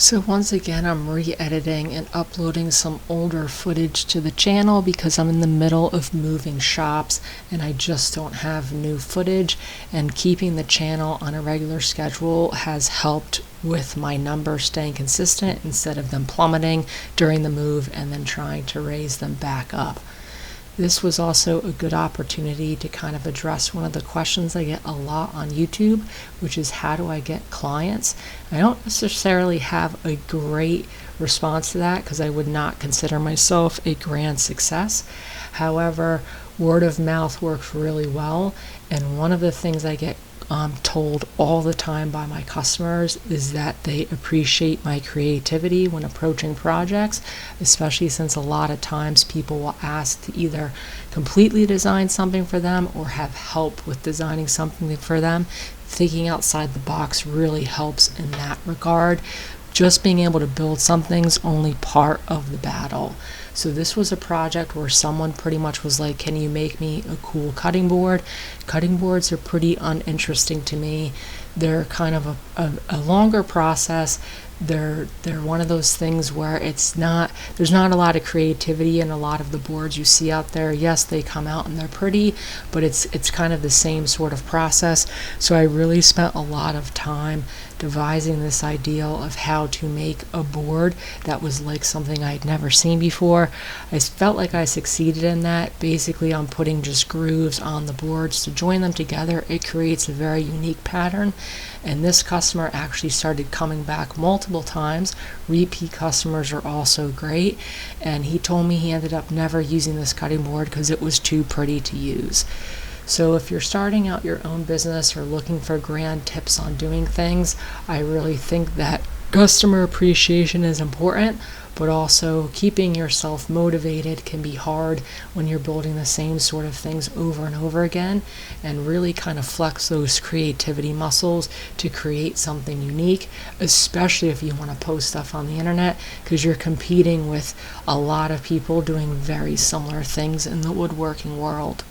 So once again, I'm re-editing and uploading some older footage to the channel because I'm in the middle of moving shops and I just don't have new footage, and keeping the channel on a regular schedule has helped with my numbers staying consistent instead of them plummeting during the move and then trying to raise them back up. This was also a good opportunity to kind of address one of the questions I get a lot on YouTube, which is how do I get clients? I don't necessarily have a great response to that because I would not consider myself a grand success. However, word of mouth works really well, and one of the things I get told all the time by my customers is that they appreciate my creativity when approaching projects, especially since a lot of times people will ask to either completely design something for them or have help with designing something for them. Thinking outside the box really helps in that regard. Just being able to build something's only part of the battle. So this was a project where someone pretty much was like, can you make me a cool cutting board? Cutting boards are pretty uninteresting to me. They're kind of a longer process. They're one of those things where there's not a lot of creativity in a lot of the boards you see out there. Yes, they come out and they're pretty, but it's kind of the same sort of process. So I really spent a lot of time devising this ideal of how to make a board that was like something I had never seen before. I felt like I succeeded in that. Basically, I'm putting just grooves on the boards to join them together. It creates a very unique pattern, and this customer actually started coming back multiple times. Repeat customers are also great, and he told me he ended up never using this cutting board because it was too pretty to use. So if you're starting out your own business or looking for grand tips on doing things, I really think that customer appreciation is important, but also keeping yourself motivated can be hard when you're building the same sort of things over and over again, and really kind of flex those creativity muscles to create something unique, especially if you want to post stuff on the internet, because you're competing with a lot of people doing very similar things in the woodworking world.